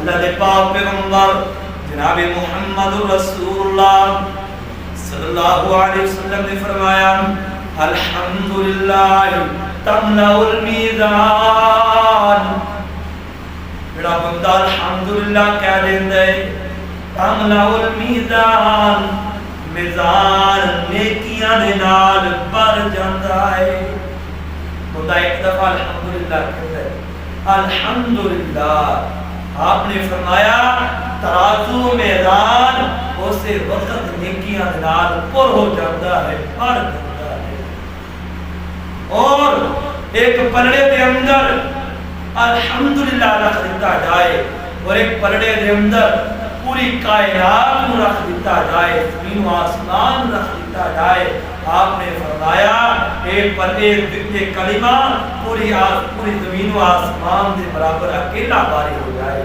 اللہ دے پاک پیغمبر جناب محمد رسول اللہ صلی اللہ علیہ وسلم نے فرمایا الحمدللہ تملأ المیزان، میرا بندہ الحمدللہ کہہ دیندے تملأ المیزان، میزان نیکیاں دے نال بھر جاندا ہے۔ بندہ ایک دفعہ الحمدللہ کہتا ہے الحمدللہ، آپ نے فرمایا ترازو میزان اسے وقت نیکیاں دے نال پر ہو جاتا ہے، بھر جاتا ہے۔ اور ایک پلڑے دے اندر الحمدللہ رکھ دیتا جائے اور ایک پلڑے دے اندر پوری کائنات کو رکھ دیتا جائے، زمین و آسمان رکھ دیتا جائے، آپ نے فرمایا ایک پلڑے ایک کلمہ پوری زمین و آسمان کے برابر اکیلا باری ہو جائے۔